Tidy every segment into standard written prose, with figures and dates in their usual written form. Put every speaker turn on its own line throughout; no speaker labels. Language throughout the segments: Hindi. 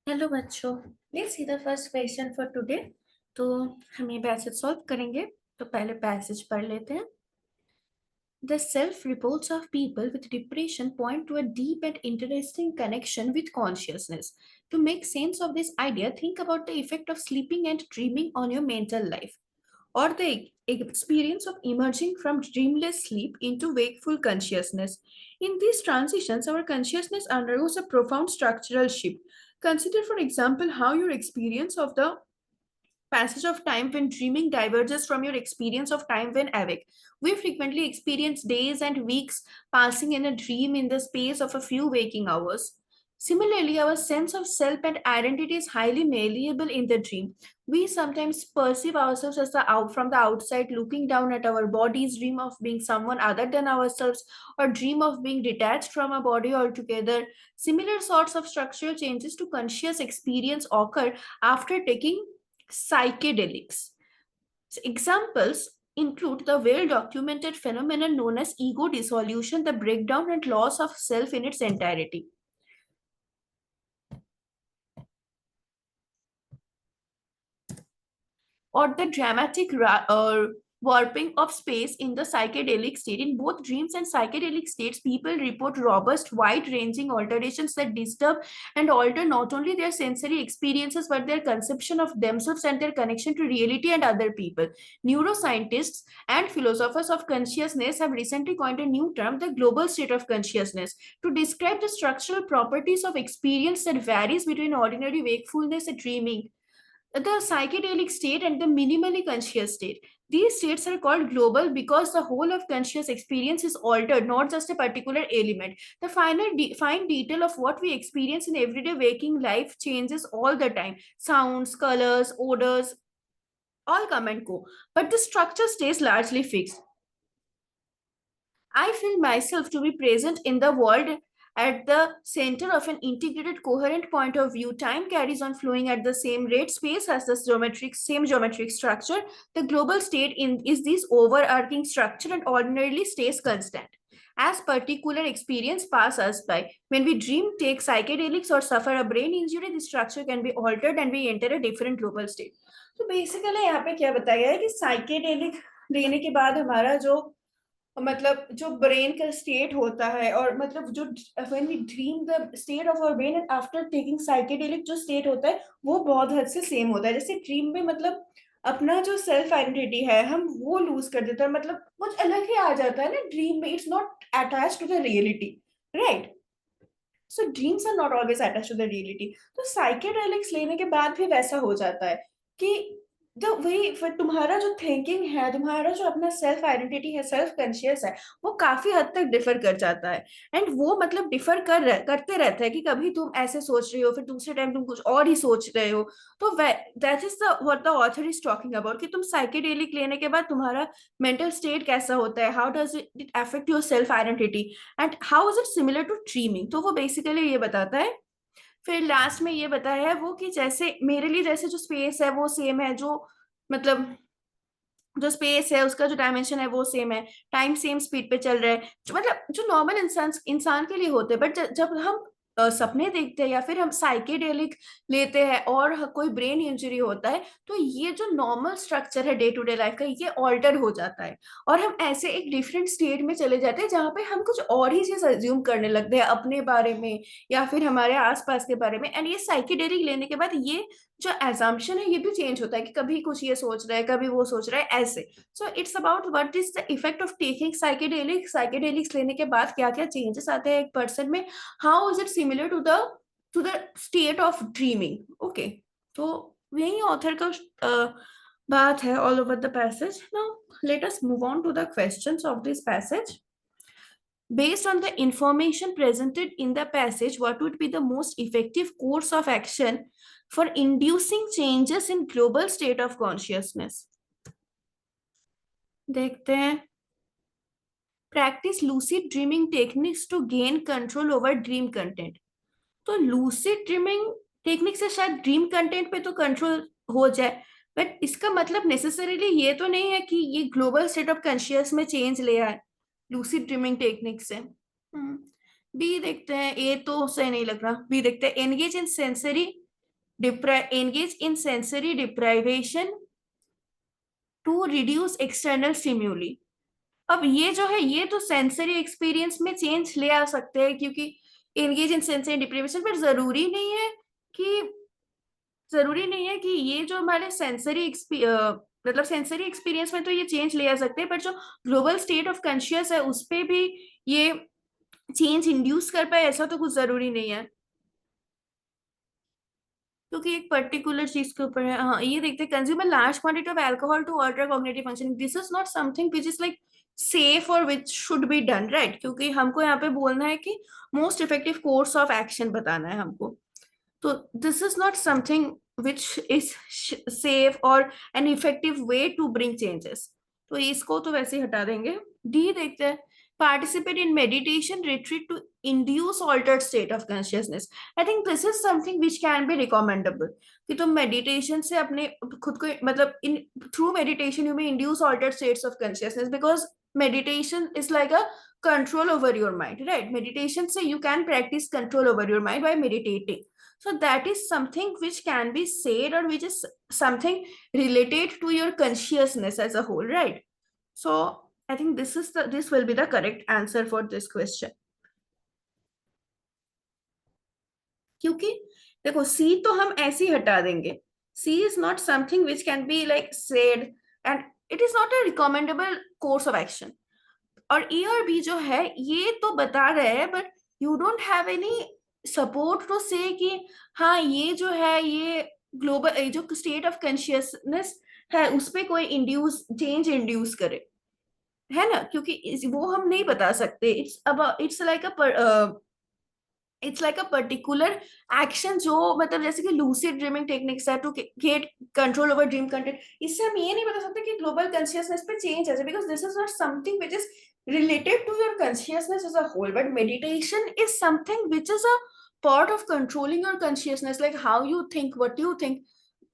हेलो बच्चों, let's see the first question for today. तो हम ये पैसेज सॉल्व करेंगे। तो पहले पैसेज पढ़ लेते हैं। The self-reports of people with depression point to a deep and interesting connection with consciousness. To make sense of this idea, think about the effect of sleeping and dreaming on your mental life, or the experience of emerging from dreamless sleep into wakeful consciousness. In these transitions, our consciousness undergoes a profound structural shift. Consider, for example, how your experience of the passage of time when dreaming diverges from your experience of time when awake. We frequently experience days and weeks passing in a dream in the space of a few waking hours. Similarly, our sense of self and identity is highly malleable in the dream. We sometimes perceive ourselves as from the outside, looking down at our bodies, dream of being someone other than ourselves, or dream of being detached from a body altogether. Similar sorts of structural changes to conscious experience occur after taking psychedelics. So examples include the well documented phenomenon known as ego dissolution, the breakdown and loss of self in its entirety. Or the dramatic warping of space in the psychedelic state. In both dreams and psychedelic states, people report robust, wide ranging alterations that disturb and alter not only their sensory experiences but their conception of themselves and their connection to reality and other people. Neuroscientists and philosophers of consciousness have recently coined a new term, the global state of consciousness, to describe the structural properties of experience that varies between ordinary wakefulness and dreaming, the psychedelic state and the minimally conscious state. These states are called global because the whole of conscious experience is altered, not just a particular element. The fine detail of what we experience in everyday waking life changes all the time. Sounds, colors, odors, all come and go. But the structure stays largely fixed. I feel myself to be present in the world at the center of an integrated, coherent point of view. Time carries on flowing at the same rate. Space has the same geometric structure. The global state is this overarching structure and ordinarily stays constant. As particular experience pass us by, when we dream, take psychedelics, or suffer a brain injury, the structure can be altered and we enter a different global state. तो बेसिकली यहाँ पे क्या बताया गया है कि साइकेडेलिक लेने के बाद हमारा जो मतलब जो ब्रेन का स्टेट होता है, और मतलब जो when we dream the state of our brain and after taking psychedelic जो स्टेट होता है वो बहुत हद से सेम होता है। जैसे ड्रीम में मतलब अपना जो सेल्फ आइडेंटिटी है हम वो लूज कर देते हैं, मतलब कुछ अलग ही आ जाता है ना ड्रीम में, it's not attach to the reality, right? So dreams are not always attach to the reality. तो साइकेडेलिक्स लेने के बाद भी वैसा हो जाता है कि जो वही फिर तुम्हारा जो थिंकिंग है, तुम्हारा जो अपना सेल्फ आइडेंटिटी है, सेल्फ कॉन्शियस है, वो काफी हद तक डिफर कर जाता है। एंड वो मतलब डिफर करते रहता है कि कभी तुम ऐसे सोच रहे हो, फिर दूसरे टाइम तुम कुछ और ही सोच रहे हो। तो that is the what the author is talking about, कि तुम साइकेडेलिक लेने के बाद तुम्हारा मेंटल स्टेट कैसा होता है, how does it affect your self identity and how is it similar to dreaming. तो वो बेसिकली ये बताता है। फिर लास्ट में ये बताया है वो कि जैसे मेरे लिए जैसे जो स्पेस है वो सेम है, जो मतलब जो स्पेस है उसका जो डायमेंशन है वो सेम है, टाइम सेम स्पीड पे चल रहा है, जो मतलब जो नॉर्मल इंसान के लिए होते हैं। बट जब हम सपने देखते हैं या फिर हम साइकेडेलिक लेते हैं और कोई ब्रेन इंजरी होता है, तो ये जो नॉर्मल स्ट्रक्चर है डे टू डे लाइफ का ये ऑल्टर हो जाता है, और हम ऐसे एक डिफरेंट स्टेट में चले जाते हैं जहाँ पे हम कुछ और ही चीज अज्यूम करने लगते हैं अपने बारे में या फिर हमारे आसपास के बारे में। एंड ये साइकेडेलिक लेने के बाद ये जो एजम्पशन है ये भी चेंज होता है कि कभी कुछ ये सोच रहा है, कभी वो सोच रहा है, ऐसे। So it's about what is the effect of taking psychedelics लेने के बाद क्या क्या चेंजेस आते हैं एक पर्सन में, how is it similar to the state of dreaming. Okay, तो यही ऑथर का बात है all over the passage. Now let us move on to the questions of this passage. Based on the information presented in the passage, what would be the most effective course of action for inducing changes in global state of consciousness? देखते हैं। Practice lucid dreaming techniques to gain control over dream content. तो लूसिड ड्रीमिंग टेक्निक से शायद ड्रीम कंटेंट पे तो कंट्रोल हो जाए, बट इसका मतलब नेसेसरीली ये तो नहीं है कि ये ग्लोबल स्टेट ऑफ कॉन्शियस में चेंज ले आए लूसिड ड्रीमिंग टेक्निक से। बी देखते हैं, ए तो सही नहीं लग रहा। बी देखते हैं, engage in sensory engage in sensory deprivation to reduce external stimuli. अब ये जो है ये तो सेंसरी एक्सपीरियंस में चेंज ले आ सकते हैं क्योंकि एंगेज इन सेंसरी डिप्रीवेशन, पर कि जरूरी नहीं है कि ये जो हमारे मतलब सेंसरी एक्सपीरियंस में तो ये चेंज ले आ सकते हैं, पर जो ग्लोबल स्टेट ऑफ कॉन्शियस है उस पे भी ये चेंज इंड्यूस कर पाए ऐसा तो कुछ जरूरी नहीं है, क्योंकि एक पर्टिकुलर चीज के ऊपर है। हाँ, ये देखते हैं, consume large quantity of alcohol to alter cognitive function, this is not something which is like safe और which should be done, right? क्योंकि हमको यहाँ पे बोलना है कि most effective course of action बताना है हमको, तो this is not something which is safe और an effective way to bring changes, तो इसको तो वैसे ही हटा देंगे। डी देखते हैं, participate in meditation retreat to induce altered state of consciousness. I think this is something which can be recommendable कि तुम मेडिटेशन से अपने खुद को मतलब in through meditation you may induce altered states of consciousness, because meditation is like a control over your mind, right? Meditation say you can practice control over your mind by meditating, so that is something which can be said or which is something related to your consciousness as a whole, right? So I think this will be the correct answer for this question. क्योंकि देखो सी तो हम ऐसे ही हटा देंगे, C is not something which can be like said and it is not a recommendable course of action, और ई और बी जो है ये तो बता रहे हैं but you don't have any support to say कि हाँ ये जो है ये ग्लोबल जो स्टेट ऑफ कॉन्शियसनेस है उस पर कोई चेंज इंड्यूस करे, है ना? क्योंकि वो हम नहीं बता सकते, it's like a particular action जो मतलब जैसे कि लूसिड ड्रीमिंग टेक्निक्स है to get control over dream content, इससे हम ये नहीं बता सकते कि ग्लोबल कॉन्शियसनेस पे चेंज है, because this is not something which is related to your consciousness as a whole, but meditation is something which is a part of controlling your consciousness, like how you think, what you think,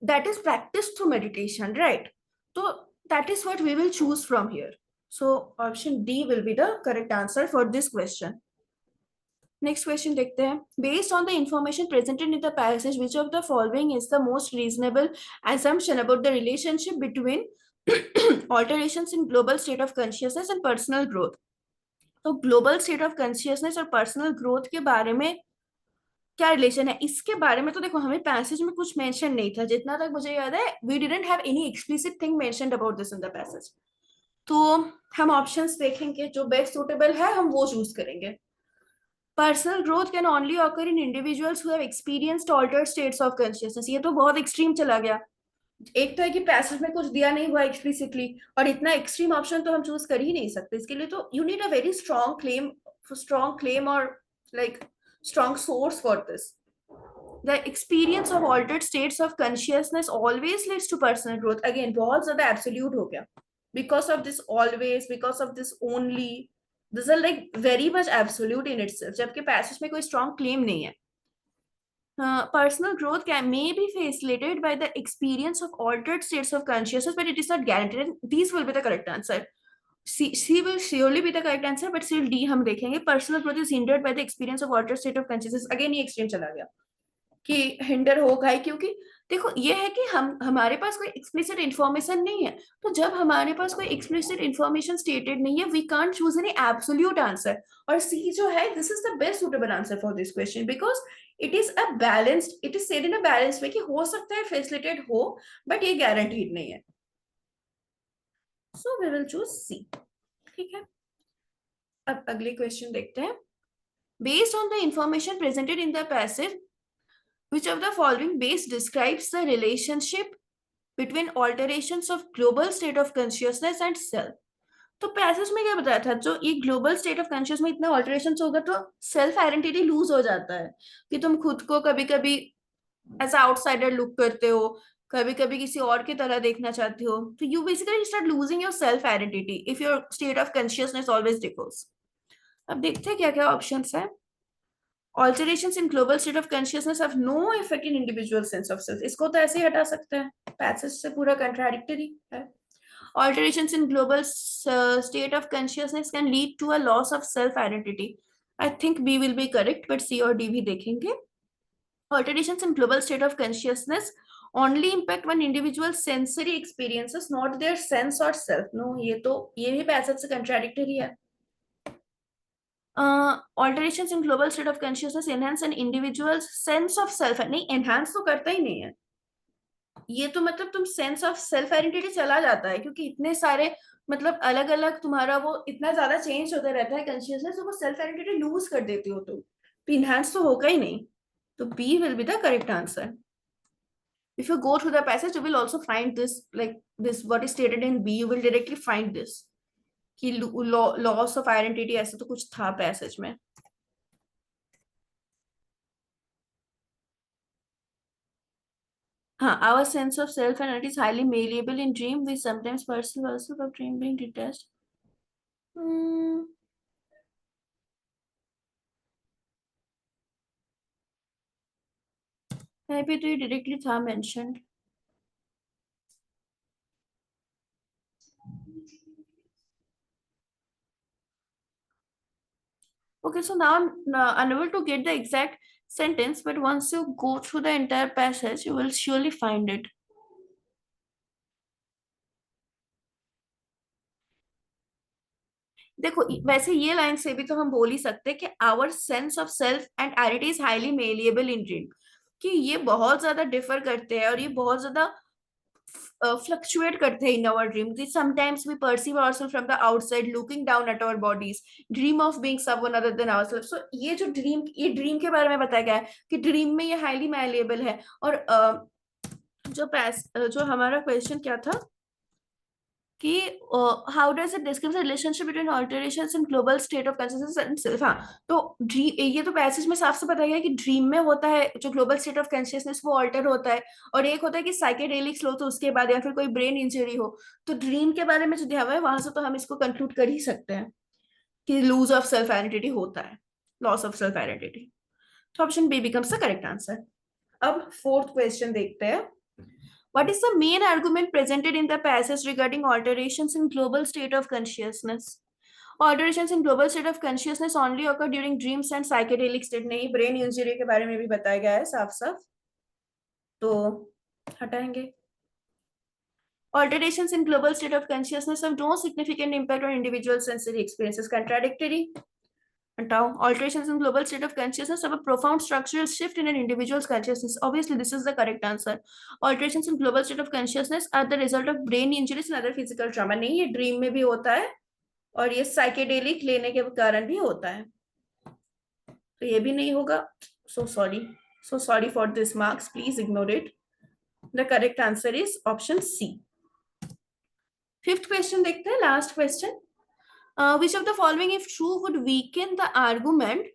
that is practiced through meditation, right? So that is what we will choose from here. So option D will be the correct answer for this question. Next question देखते हैं, based on the information presented in the passage, which of the following is the most reasonable assumption about the relationship between alterations in global state of consciousness and personal growth? तो ग्लोबल स्टेट ऑफ कॉन्शियसनेस और पर्सनल ग्रोथ के बारे में क्या रिलेशन है, इसके बारे में तो देखो हमें पैसेज में कुछ मेंशन नहीं था, जितना तक मुझे याद है we didn't have any explicit thing mentioned about this in the passage, तो हम ऑप्शंस देखेंगे जो बेस्ट सूटेबल है हम वो चूज करेंगे। Personal growth can only occur in individuals who have experienced altered states of consciousness, ये तो बहुत एक्सट्रीम चला गया, एक तो है कि पैसेज में कुछ दिया नहीं हुआ एक्सप्लिसिटली, और इतना एक्सट्रीम ऑप्शन तो हम चूज कर ही नहीं सकते, इसके लिए तो you need a very strong claim और like strong source for this. The experience of altered states of consciousness always leads to personal growth, again बहुत ज्यादा एब्सोल्यूट हो गया, because of this always, because of this only, this are like very much absolute in itself, जबकि पैसेज में कोई स्ट्रॉन्ग क्लेम नहीं है। Personal growth may be facilitated by the experience of altered states of consciousness, but it is not guaranteed. And these will be the correct answer. C will surely be the correct answer, but still D हम देखेंगे. Personal growth is hindered by the experience of altered state of consciousness. Again ये extreme चला गया कि हिंडर होगा ही, क्योंकि देखो ये है कि हमारे पास कोई एक्सप्लिसिट इंफॉर्मेशन नहीं है, तो जब हमारे पास कोई एक्सप्लिसिट इंफॉर्मेशन स्टेटेड नहीं है we can't choose any absolute answer, और सी जो है this is the best suitable answer for this question, because it is a balanced, it is said in a balanced way कि हो सकता है फैसिलिटेट हो बट ये गारंटीड नहीं है, सो वी विल चूज सी। ठीक है, अब अगले क्वेश्चन देखते हैं, based on the information presented in the passage, which of the following base describes the relationship between alterations of global state of consciousness and self? तो पैसेज में क्या बताया था, जो ये ग्लोबल स्टेट ऑफ कॉन्शियस में इतना ऑल्टरेशन होगा तो सेल्फ आइडेंटिटी लूज हो जाता है, कि तुम खुद को कभी कभी एज आउटसाइडर लुक करते हो, कभी कभी किसी और की तरह देखना चाहते हो, तो you basically start losing your self identity if your state of consciousness always differs. अब देखते हैं क्या क्या ऑप्शंस है। Alterations in global state of consciousness have no effect in individual sense of self, इसको तो ऐसे ही हटा सकते हैं, पैसेज से पूरा contradictory है। Alterations in global state of consciousness can lead to a loss of self identity. I think B will be correct, but C और D भी देखेंगे। Alterations in global state of consciousness only impact one individual's sensory experiences, not their sense or self. No, ये भी पैसेज से contradictory है. Alterations in global state of consciousness enhance an individual's sense of self. नहीं, enhance तो करता ही नहीं है. ये तो मतलब तुम सेंस ऑफ सेल्फ आइडेंटिटी चला जाता है, क्योंकि इतने सारे मतलब अलग अलग तुम्हारा वो इतना ज्यादा चेंज होता रहता है कॉन्शियसनेस, तो वो सेल्फ आइडेंटिटी लूज कर देती हो तुम, तो इनहांस तो होगा ही नहीं. तो B will be the correct answer. If you go through the passage, you will also find this, like this, what is stated in B, you will directly find this कि लॉस ऑफ आइडेंटिटी ऐसा तो कुछ था पैसेज में. हाँ, our sense of self and it is highly malleable in dream. We sometimes perceive ourselves of dream being detached. Maybe तो ये directly था mentioned. Okay, so now I'm unable to get the exact sentence, but once you go through the entire passage, you will surely find it. देखो, वैसे ये लाइन से भी तो हम बोल ही सकते हैं कि our sense of self and identity is highly malleable in dream, कि ये बहुत ज्यादा डिफर करते हैं और ये बहुत ज्यादा fluctuate करते हैं in our dreams. Sometimes we perceive ourselves from the outside, looking down at our bodies, dream of being someone other than ourselves. So ये ड्रीम के बारे में बताया गया है कि ड्रीम में ये हाईली मैलेबल है. और जो हमारा क्वेश्चन क्या था कि how does it describe the relationship between alterations in global state of consciousness and self. हाँ, तो ये तो पैसेज में साफ से बताया गया है कि ड्रीम में होता है जो ग्लोबल स्टेट ऑफ कॉन्शियसनेस वो ऑल्टर होता है, और एक होता है कि साइकेडेलिक्स लो तो उसके बाद, या फिर कोई ब्रेन इंजरी हो. तो ड्रीम के बारे में जो दिया हुआ है वहां से तो हम इसको कंक्लूड कर ही सकते हैं कि लूज ऑफ सेल्फ आइडेंटिटी होता है, लॉस ऑफ सेल्फ आइडेंटिटी. तो option B becomes the correct answer. अब फोर्थ क्वेश्चन देखते हैं. What is the main argument presented in the passage regarding alterations in global state of consciousness? Alterations in global state of consciousness only occur during dreams and psychedelic state. नहीं, ब्रेन इंजरी के बारे में भी बताया गया है साफ साफ, तो हटाएंगे. Alterations in global state of consciousness have no significant impact on individual sensory experiences. Contradictory. Alterations in global state of consciousness have a profound structural shift in an individual's consciousness. Obviously, this is the correct answer. Alterations in global state of consciousness are the result of brain injuries and other physical trauma. नहीं, ये ड्रीम में भी होता है और ये साइकेडेलिक लेने के कारण भी होता है, तो ये भी नहीं होगा. So sorry for this marks. Please ignore it. The correct answer is option C. Fifth question देखते हैं, last question. Which of the following, if true, would weaken the argument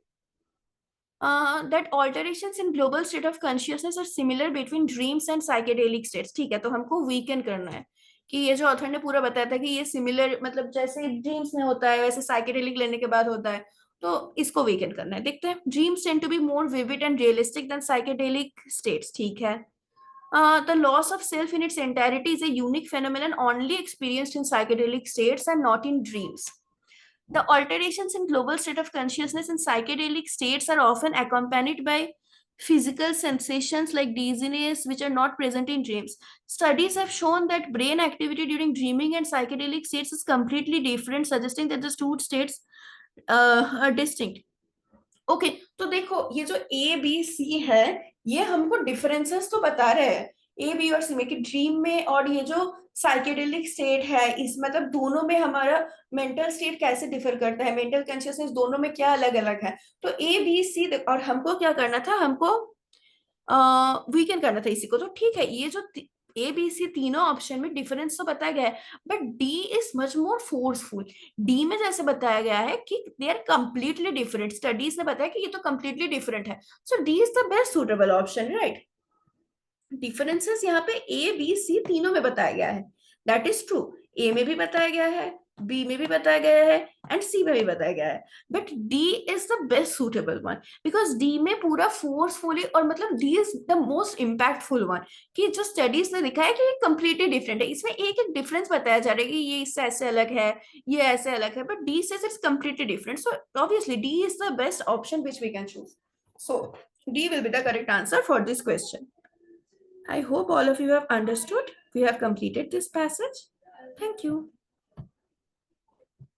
that alterations in global state of consciousness are similar between dreams and psychedelic states? ठीक है, तो हमको weaken करना है कि ये जो ऑथर ने पूरा बताया था कि ये सिमिलर, मतलब जैसे ड्रीम्स में होता है वैसे साइकेडेलिक लेने के बाद होता है, तो इसको वीकन करना है. देखते हैं. Dreams tend to be more vivid and realistic than psychedelic states. ठीक है. The loss of self in its entirety is a unique phenomenon only experienced in psychedelic states and not in dreams. The alterations in global state of consciousness in psychedelic states are often accompanied by physical sensations like dizziness, which are not present in dreams. Studies have shown that brain activity during dreaming and psychedelic states is completely different, suggesting that the two states are distinct. Okay, तो देखो ये जो ए बी सी है ये हमको डिफरेंसेस तो बता रहे हैं ए बी और सी में, कि ड्रीम में और ये जो साइकेडेलिक स्टेट है इस मतलब दोनों में हमारा मेंटल स्टेट कैसे डिफर करता है, मेंटल कॉन्शियसनेस दोनों में क्या अलग अलग है. तो ए बी सी, और हमको क्या करना था, हमको वीकेंड करना था इसी को. तो ठीक है, ये जो ए बी सी तीनों ऑप्शन में डिफरेंस तो बताया गया है, but D is much more forceful. D में जैसे बताया गया है कि they are completely different, studies ने बताया कि ये तो कंप्लीटली डिफरेंट है, so D is the best suitable option, right. Differences यहाँ पे ए बी सी तीनों में बताया गया है, दैट इज ट्रू. ए में भी बताया गया है, बी में भी बताया गया है एंड सी में भी बताया गया है, but D is the best suitable one, because D में पूरा फोर्सफुली, और मतलब D is the most impactful one, कि जो स्टडीज ने दिखाया कि ये कंप्लीटली डिफरेंट है. इसमें एक एक डिफरेंस बताया जा रहा है कि ये इससे ऐसे अलग है, ये ऐसे अलग है, but D says it's completely different. So obviously D is the best option which we can choose. So D will be the correct answer for this question. I hope all of you have understood. We have completed this passage. Thank you.